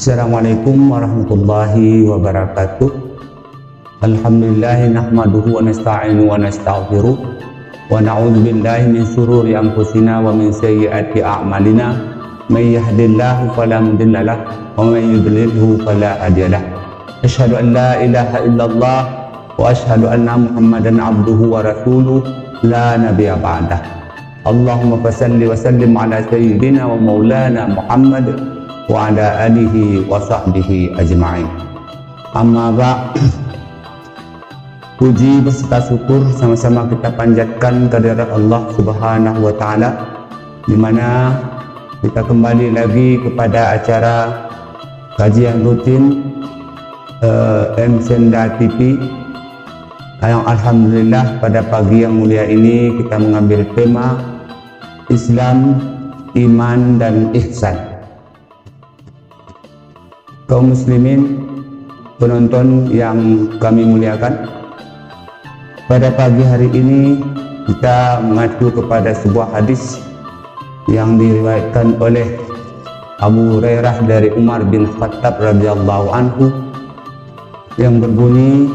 Assalamualaikum warahmatullahi wabarakatuh. Alhamdulillah nahmaduhu wa nasta'inu wa nastaghfiruh wa na'udzu billahi min shururi anfusina wa min sayyiati a'malina. May yahdihillahu fala mudilla lahu wa may yudlilhu fala hadiya lahu. Asyhadu an la ilaha illallah wa asyhadu anna Muhammadan abduhu wa rasuluh la nabiyya ba'dah. Allahumma salli wa sallim ala sayyidina wa maulana Muhammad wa ala alihi wa sahbihi ajma'in. Amma ba', puji beserta syukur sama-sama kita panjatkan kehadirat Allah Subhanahu wa taala, di mana kita kembali lagi kepada acara kajian rutin M-Senda TV yang alhamdulillah pada pagi yang mulia ini kita mengambil tema Islam, Iman dan Ihsan. Kaum muslimin, penonton yang kami muliakan, pada pagi hari ini kita mengacu kepada sebuah hadis yang diriwayatkan oleh Abu Hurairah dari Umar bin Khattab radhiyallahu anhu yang berbunyi,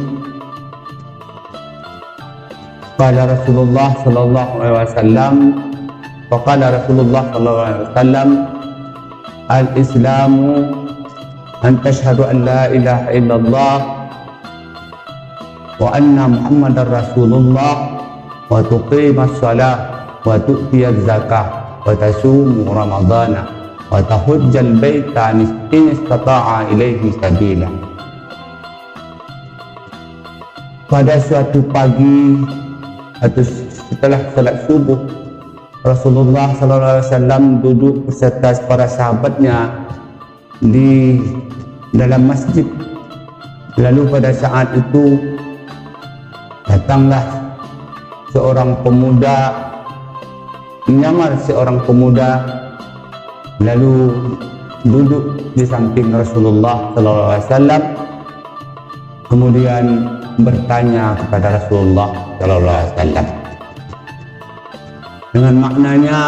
qala Rasulullah sallallahu alaihi wasallam, faqala Rasulullah sallallahu alaihi wasallam, al-islamu an tashhadu an la ilaha illallah wa anna Muhammadar Rasulullah wa tuqimas shalah wa tu'tiyaz zakah wa tasumu ramadana wa tahujjal baita in istata'a ilaihi sabila. Pada suatu pagi atau setelah salat subuh, Rasulullah sallallahu alaihi wasallam duduk beserta para sahabatnya di dalam masjid. Lalu pada saat itu datanglah seorang pemuda, menyamar seorang pemuda, lalu duduk di samping Rasulullah sallallahu alaihi wasallam, kemudian bertanya kepada Rasulullah sallallahu alaihi wasallam dengan maknanya,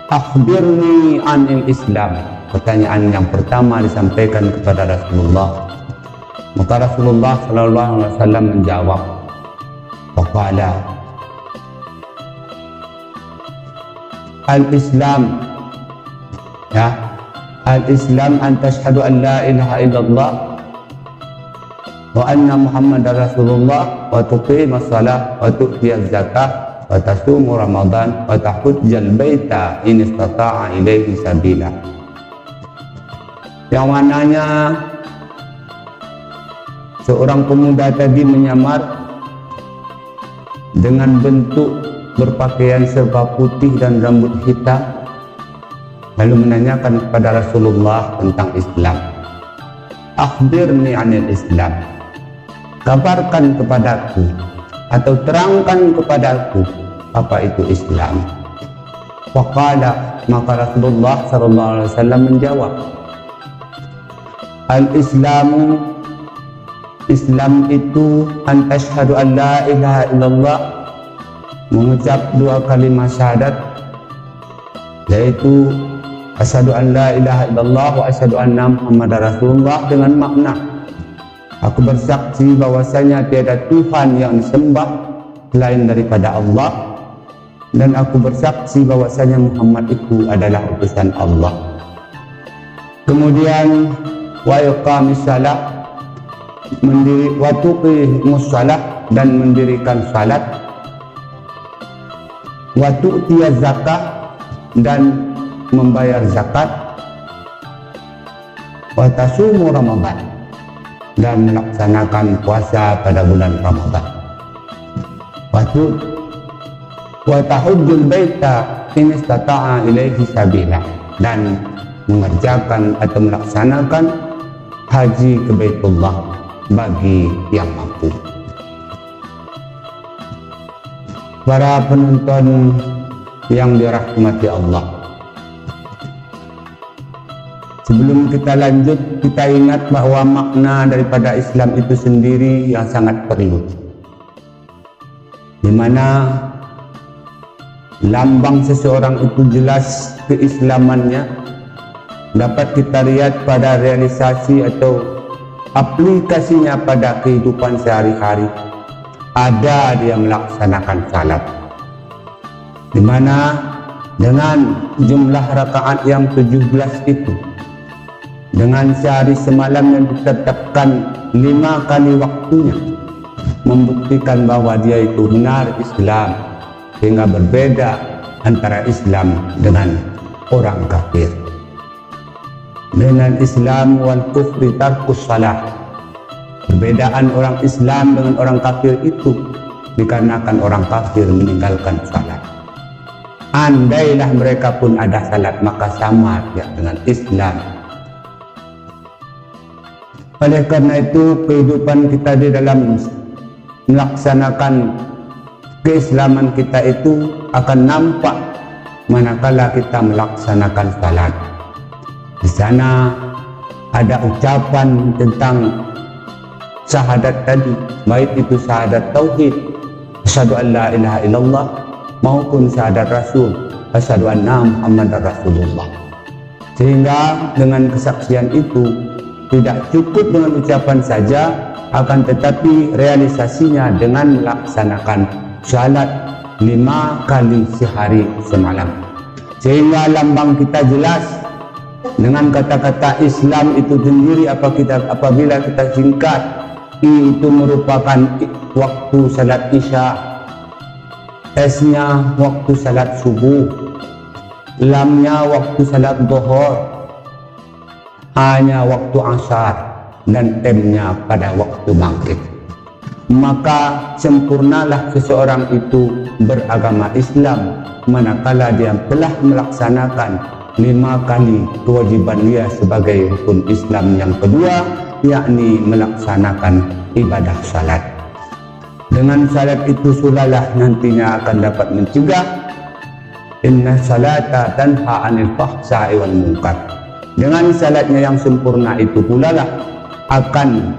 akhbirni anil Islam. Pertanyaan yang pertama disampaikan kepada Rasulullah. Maka Rasulullah sallallahu alaihi wasallam menjawab, faqala al-Islam, ya, al-Islam an tashhadu an la ilaha illallah wa anna Muhammadar Rasulullah wa tuqimas shalah wa tu'tiyaz zakah wa tasumu ramadan wa tahujjal baita in istata'a ilaihi sabila. Yang mananya seorang pemuda tadi menyamar dengan bentuk berpakaian serba putih dan rambut hitam, lalu menanyakan kepada Rasulullah tentang Islam. Akhbirni anil Islam, kabarkan kepadaku atau terangkan kepadaku apa itu Islam. Faqala, maka Rasulullah sallallahu alaihi wasallam menjawab, al-Islamu, Islam itu an tashhadu an la ilaha illallah, mengucap dua kalimat syahadat, yaitu asyhadu an la ilaha illallah wa asyhadu anna Muhammadar Rasulullah, dengan makna aku bersaksi bahwasanya tiada Tuhan yang disembah selain daripada Allah, dan aku bersaksi bahwasanya Muhammad itu adalah utusan Allah. Kemudian wa iqamis shalah, wa tuqimus shalah, dan mendirikan salat, wa tu'tiyaz zakah, dan membayar zakat, wa tasumu ramadan, dan melaksanakan puasa pada bulan Ramadan, wa tahujjul baita in istata'a ilaihi sabila, dan mengerjakan atau melaksanakan haji ke Baitullah bagi yang mampu. Para penonton yang dirahmati Allah, sebelum kita lanjut, kita ingat bahwa makna daripada Islam itu sendiri yang sangat perlu, di mana lambang seseorang itu jelas keislamannya, dapat kita lihat pada realisasi atau aplikasinya pada kehidupan sehari-hari. Ada dia melaksanakan salat, di mana dengan jumlah rakaat yang 17 itu, dengan sehari semalam yang ditetapkan 5 kali waktunya, membuktikan bahwa dia itu benar Islam, sehingga berbeda antara Islam dengan orang kafir. Dengan Islam wal kufri tarkus salah. Perbedaan orang Islam dengan orang kafir itu dikarenakan orang kafir meninggalkan salat. Andailah mereka pun ada salat, maka sama dia dengan Islam. Oleh karena itu, kehidupan kita di dalam melaksanakan keislaman kita itu akan nampak manakala kita melaksanakan salat. Di sana ada ucapan tentang syahadat tadi, baik itu syahadat tauhid, asyhadu an la ilaha illallah, maupun syahadat rasul, asyhadu anna muhammadar rasulullah. Sehingga dengan kesaksian itu tidak cukup dengan ucapan saja, akan tetapi realisasinya dengan melaksanakan salat 5 kali sehari semalam. Sehingga lambang kita jelas dengan kata-kata Islam itu sendiri. Apabila kita singkat, itu merupakan waktu salat isya, S-nya waktu salat subuh, lamnya waktu salat zuhur, A-nya waktu asar, dan M-nya pada waktu maghrib. Maka sempurnalah seseorang itu beragama Islam manakala dia telah melaksanakan 5 kali kewajiban dia sebagai rukun Islam yang kedua, yakni melaksanakan ibadah salat. Dengan salat itu sulalah nantinya akan dapat mencegah inna salata tanha 'anil fahsya'i wal munkar. Dengan salatnya yang sempurna itu pula lah akan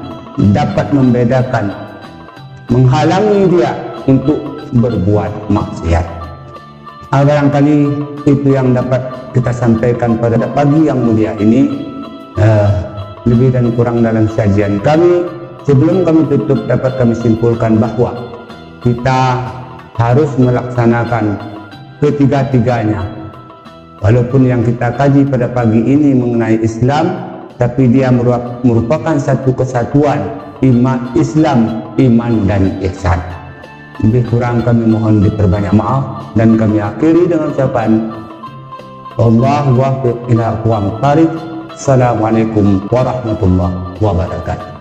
dapat membedakan, menghalangi dia untuk berbuat maksiat. Barangkali itu yang dapat kita sampaikan pada pagi yang mulia ini. Lebih dan kurang dalam sajian kami, sebelum kami tutup, dapat kami simpulkan bahwa kita harus melaksanakan ketiga-tiganya. Walaupun yang kita kaji pada pagi ini mengenai Islam, tapi dia merupakan satu kesatuan, Islam, iman, dan ihsan. Lebih kurang kami mohon diperbanyak maaf, dan kami akhiri dengan ucapan Allahu waffiq ila aqwamit thariq. Assalamualaikum warahmatullahi wabarakatuh.